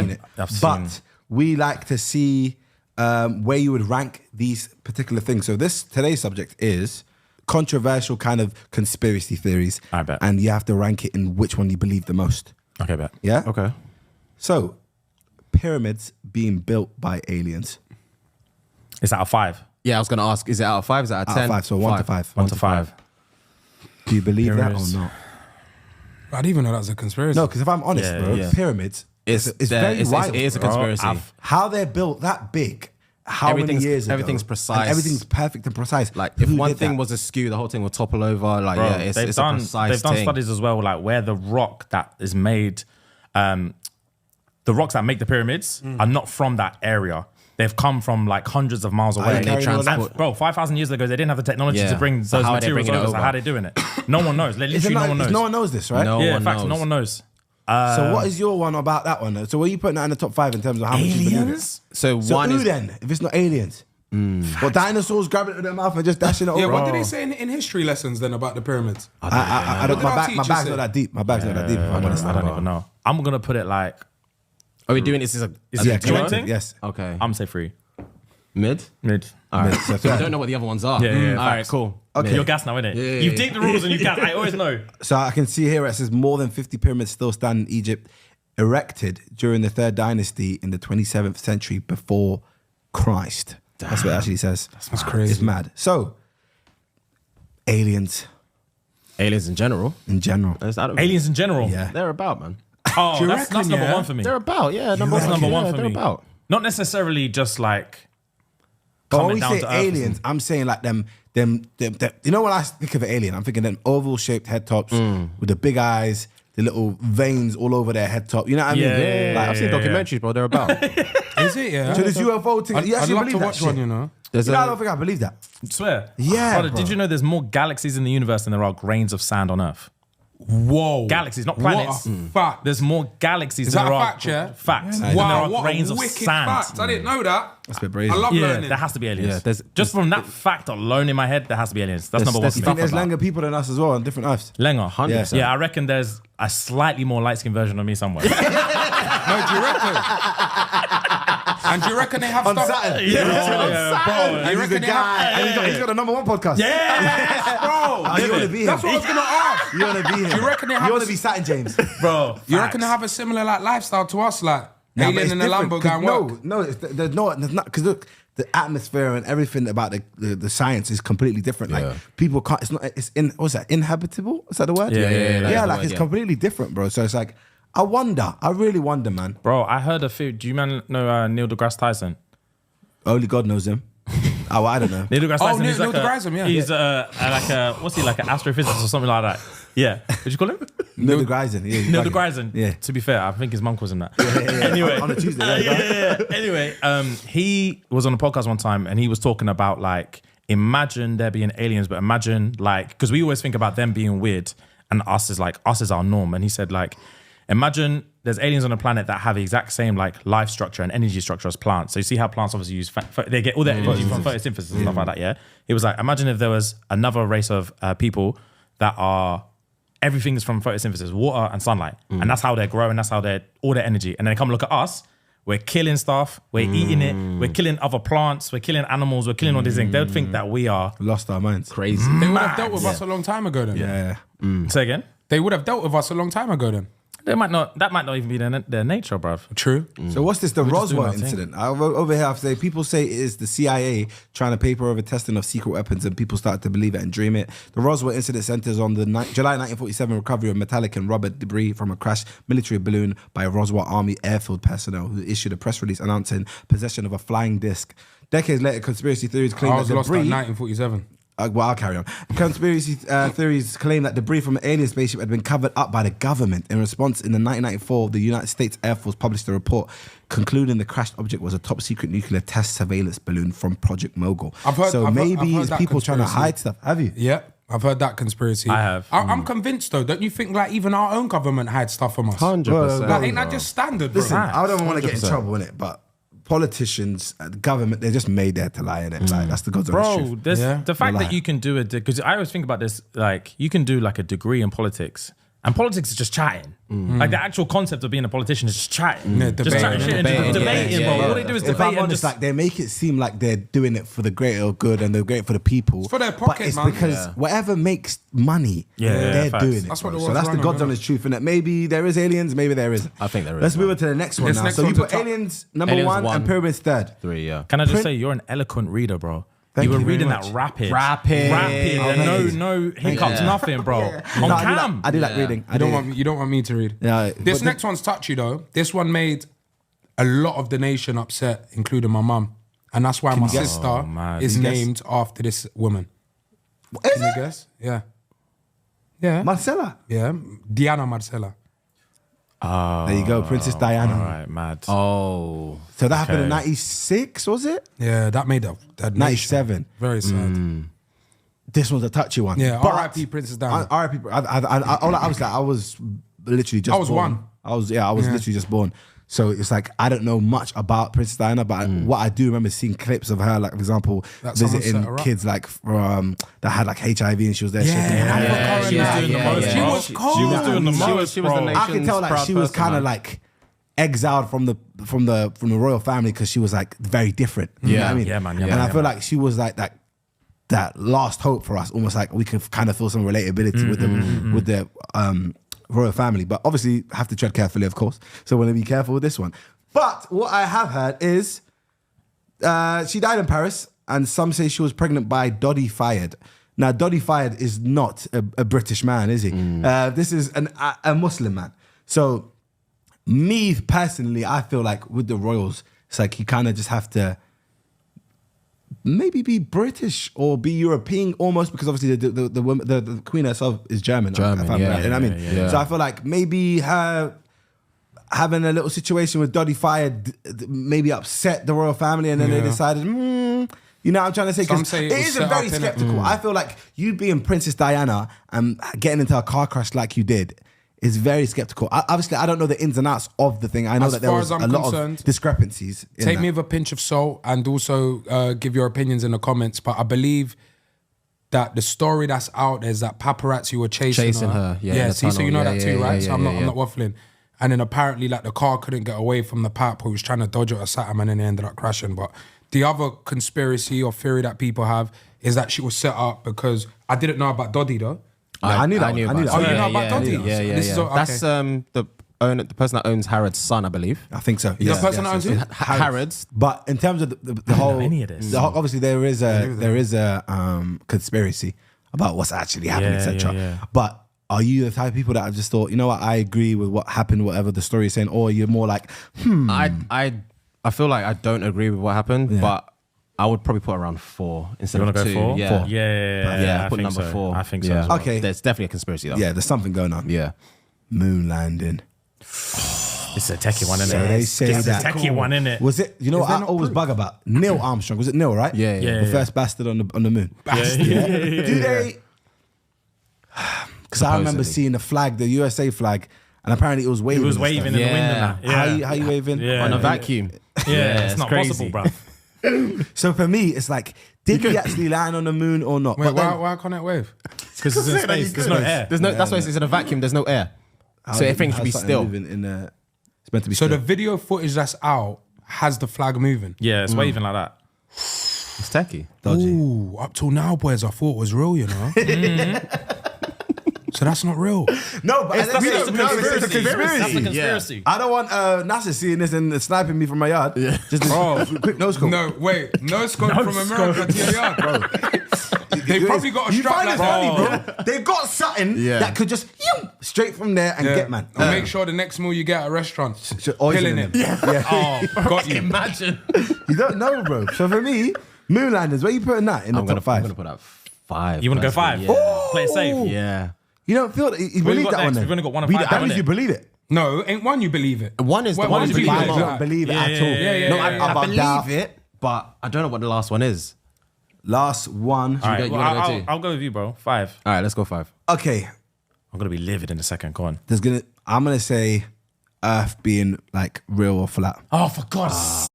seen it. But we like to see where you would rank these particular things. So today's subject is controversial kind of conspiracy theories. I bet. And you have to rank it in which one you believe the most. Okay, bet. Yeah? Okay. So, pyramids being built by aliens. It's out of 5. Yeah, I was going to ask, is it out of 5? Is it out of 10? Out of 5, so 1 to 5. 1 to 5. Do you believe Pyramids. that or not? I didn't even know that was a conspiracy. No, because if I'm honest, bro, pyramids, it's very wild. It is a conspiracy. How they're built that big, how many years ago? Everything's precise. And everything's perfect and precise. Like, if one thing was askew, the whole thing would topple over. Like, Bro, it's a precise they've done thing. studies as well, like where the rock that is made, the rocks that make the pyramids are not from that area. They've come from like hundreds of miles away. they transport. Bro, 5,000 years ago, they didn't have the technology to bring So those how are they materials bringing it over. So over? how are they doing it? No one knows. Like, literally, no one knows. No one knows this, right? No Yeah, one facts. knows. No one knows. So what is your one about that one? So what are you putting that in the top 5 in terms of how much you believe it? Aliens? So So one who is... then, if it's not aliens? What, dinosaurs grabbing it with their mouth and just dashing it over? Yeah, what did they say in history lessons then about the pyramids? I don't, my bag's not that deep. My bag's not that deep. if I'm honest. I don't even know. I'm going to put it like... Are we doing this as a it duo? joint thing? Yes. Okay. I'm going to say 3. Mid? Mid. All right. So So I don't know what the other ones are. Yeah, All right, facts. cool. Okay. You're gas now, innit? Yeah. You've deep the rules and you gas. I always know. So I can see here it says more than 50 pyramids still stand in Egypt, erected during the 3rd dynasty in the 27th century before Christ. That's what it actually says. That's crazy. It's mad. So, aliens Aliens in general. in general. Aliens in general. Yeah. They're about, man. Oh, Do you that's reckon, number yeah? 1 for me. They're about, yeah. That's number 1 for they're me. about. Not necessarily just like... But when coming we down say to earth or aliens, I'm saying like them. You know when I think of an alien, I'm thinking them oval-shaped head tops with the big eyes, the little veins all over their head top. You know what I mean? Yeah. Like, I've seen documentaries, bro. They're about. Is it, yeah? So this UFO thing, you I'd actually love believe to that watch shit? one, you know? I don't think I believe that. I swear. Yeah, Brother, bro. did you know there's more galaxies in the universe than there are grains of sand on Earth? Whoa. Galaxies, not planets. What a fact. There's more galaxies Is than that there a are fact, yeah? facts. than there Wow, are what grains a of wicked sand. fact. I didn't know that. That's a bit brazy. I love Yeah, learning. there has to be aliens. Yeah, there's- Just from that fact alone in my head, there has to be aliens. That's number 1 there's for I me. think there's about- longer people than us as well on different earths. Lenger. 100%. Yeah, I reckon there's a slightly more light-skinned version of me somewhere. No, do you reckon? And do you reckon they have On stuff? Saturn. yeah, bro. And he's reckon the they guy. have- And he's got the number 1 podcast. Yeah, bro. You want to be him. That's what I was gonna ask. You want to be him. Do you reckon they have You want a- to be Satin James. Bro, You reckon they have a similar like lifestyle to us, like Nah, but alien it's in the different, Lambo 'cause going work? No, there's not because look, the atmosphere and everything about the science is completely different. Like Yeah. people can't. It's not. It's what's that? Inhabitable? Is that the word? Yeah, yeah, yeah, that's the Like word, it's yeah. completely different, bro. So it's like I wonder. I really wonder, man. Bro, I heard a few. Do you man know Neil deGrasse Tyson? Only God knows him. Oh, I don't know. Neil deGrasse Tyson Neil is like deGrasse Tyson, yeah. He's like a what's he, like an astrophysicist or something like that? Yeah. What'd you call him? Neil deGrasse Tyson. Yeah, Neil bugging. deGrasse Tyson. Yeah. To be fair, I think his mum calls him that. Yeah. Anyway, on a Tuesday. yeah. Anyway, he was on a podcast one time and he was talking about like, imagine there being aliens, but imagine like, because we always think about them being weird and us is our norm. And he said like, imagine there's aliens on a planet that have the exact same like life structure and energy structure as plants. So you see how plants obviously use, they get all their energy from photosynthesis and stuff like that, yeah? He was like, imagine if there was another race of people that are, everything is from photosynthesis, water and sunlight. And that's how they're growing, that's how they're, all their energy. And then they come look at us, we're killing stuff, we're eating it, we're killing other plants, we're killing animals, we're killing all these things. They would think that we are... Lost our minds. Crazy. They would have dealt with us a long time ago then. Yeah. Say again? They would have dealt with us a long time ago then. That might not even be their nature, bruv. True. So what's this? The just doing Roswell our thing. incident. Over here, I say people say it is the CIA trying to paper over testing of secret weapons, and people start to believe it and dream it. The Roswell incident centers on the July 1947 recovery of metallic and rubber debris from a crashed military balloon by Roswell Army airfield personnel, who issued a press release announcing possession of a flying disc. Decades later, conspiracy theories claim I that was lost at debris. 1947. Well, I'll carry on. Conspiracy theories claim that debris from an alien spaceship had been covered up by the government. In response, in the 1994, the United States Air Force published a report concluding the crashed object was a top-secret nuclear test surveillance balloon from Project Mogul. I've heard it's that people trying to conspiracy. hide stuff. Have you? Yeah, I've heard that conspiracy. I have. I'm convinced though. Don't you think like even our own government hides stuff from us? 100%. Like, ain't that just standard, bro? Listen, I don't want to get in 100%. trouble in it, but politicians, the government, they're just made there to lie in it. Like, that's the God's honest Bro, truth. there's Yeah. the fact Lie. that you can do it, because I always think about this, like, you can do like a degree in politics And politics is just chatting. Like the actual concept of being a politician is just chatting. Yeah, just chatting shit and just debating, bro. All they do is If debate I'm and honest, just like they make it seem like they're doing it for the greater good and they're great for the people. for their but pocket, it's man. because whatever makes money, Yeah, they're facts. doing it. That's what bro. the So world's that's the running, God's innit? honest truth in it. Maybe there is aliens, maybe there isn't. I think there is, Let's move man. on to the next one This now. next So you one's put the top- aliens number Aliens one one. and pyramids third. 3, yeah. Can I just say you're an eloquent reader, bro? Thank you were you very reading much. that rapid. Rapid. And thank you. no hiccups, nothing, bro. No, On I do cam. like- I do like Yeah. reading. I You don't do. want me, you don't want me to read. Yeah, This but next one's touchy though. This one made a lot of the nation upset, including my mum, and that's why my you guess? sister Oh, man. is Can you guess? named after this woman. Is Can you it? guess? Yeah. Yeah. Marcella. Yeah. Diana Marcella. There you go, Princess Diana. All right, mad. Oh. So that happened Okay. in 96, was it? Yeah, that made a nation. 97. Very sad. This one's a touchy one. Yeah, But- R.I.P. Princess Diana. R.I.P. I was literally just. I was born. one. I was literally just born. So it's like I don't know much about Princess Diana, but what I do remember is seeing clips of her, like for example, That someone visiting set her up. kids like from that had like HIV and she was there. Yeah, shaking her hand. yeah, she was doing the most. yeah. She bro. was cold. She was doing the She was- most. she was the bro. nation- I can tell like proud she was person, kind of man. like exiled from the royal family because she was like very different. You know what I mean? Yeah, man, yeah, and man, I yeah, feel man. like she was like that last hope for us. Almost like we could kind of feel some relatability with the royal family. But obviously have to tread carefully, of course. So we're gonna be careful with this one. But what I have heard is she died in Paris, and some say she was pregnant by Dodi Fayed. Now, Dodi Fayed is not a British man, is he? This is a Muslim man. So, me personally, I feel like with the royals, it's like you kind of just have to maybe be British or be European almost, because obviously the queen herself is German. German, if I'm yeah, right. You know what I mean? yeah. So I feel like maybe her having a little situation with Dodi Fayed maybe upset the royal family, and then they decided, you know what I'm trying to say? Some Because say it it was isn't set very up, innit? skeptical. I feel like you being Princess Diana and getting into a car crash like you did is very skeptical. Obviously, I don't know the ins and outs of the thing. I know As that there far was as a I'm lot concerned, of discrepancies. In Take that. me with a pinch of salt, and also give your opinions in the comments. But I believe that the story that's out there is that paparazzi were chasing her. Yeah, in the see, so tunnel. you know Yeah, that yeah, too, right? yeah, So I'm yeah, not waffling. And then apparently, like the car couldn't get away from the pap who was trying to dodge it or something, and then they ended up crashing. But the other conspiracy or theory that people have is that she was set up because I didn't know about Dodi though. I knew that. I knew about that. that. Oh, you know about yeah, Dodi? Yeah, yeah, This is yeah. all- That's the person that owns Harrod's son, I believe. I think so. The Yes, person yes, that yes, owns yes. it? Harrod's. But in terms of the whole, any of this. obviously there is a conspiracy about what's actually happening, Yeah, etc. yeah, yeah. But are you the type of people that have just thought, you know what, I agree with what happened, whatever the story is saying, or you're more like, I feel like I don't agree with what happened, but I would probably put around 4 instead You of want to 2. go 4? Yeah. Yeah, I put think number so. 4. I think so. Yeah. as well. Okay. There's definitely a conspiracy though. yeah, there's something going on. Yeah. Moon landing. It's a techie one, isn't So it? they say It's a that. techie one, isn't it? Was it? You know what there I not always proof? bug about? Neil Armstrong. Was it Neil? Right? Yeah, yeah. The first bastard on the moon. Do they? Because I remember Supposedly. seeing the flag, the USA flag, and apparently it was waving. It was and waving stuff. in the wind and Yeah. that. Yeah. How you waving? Yeah. On a vacuum. Yeah, it's not crazy. possible, bro. So for me, it's like, did we actually land on the moon or not? Wait, But then- why can't it wave? Because it's in space. There's no air. There's no. That's why it's in a vacuum. There's no air, so everything should be something still. moving it's meant to be So still. the video footage that's out has the flag moving. Yeah, it's waving like that. It's techie. dodgy. Ooh, up till now, boys, I thought it was real, you know. So that's not real. No, but That's we a don't know. It's a conspiracy. That's a conspiracy. I don't want NASA seeing this and sniping me from my yard. Just a quick nose scope. No, wait, no scope No from scope. America to your yard, bro. They probably got a You strap find like it funny, that. bro. They've got something Yeah. that could just straight from there and Yeah. get man. And make sure the next meal you get at a restaurant, Oiling pilling him. it. Yeah. Got you. Imagine. You don't know, bro. So for me, Moonlanders, where you putting that in the I'm top gonna 5? put that 5. You want to go 5? Yeah. Play it safe. Yeah. You don't feel that? You We've believe got that one next. then? We've only got one of Read 5, it. That haven't means you it? believe it. No, ain't one you believe it. One is the Wait, one what you did you believe. believe? I don't believe it Yeah, at yeah, all. yeah, yeah, No, yeah. I About believe that. it, but I don't know what the last one is. Last one. All right, you well, wanna go I'll, too? I'll go with you, bro. 5. All right, let's go 5. Okay, I'm gonna be livid in the second. Go on. I'm gonna say Earth being like real or flat. Oh, for God's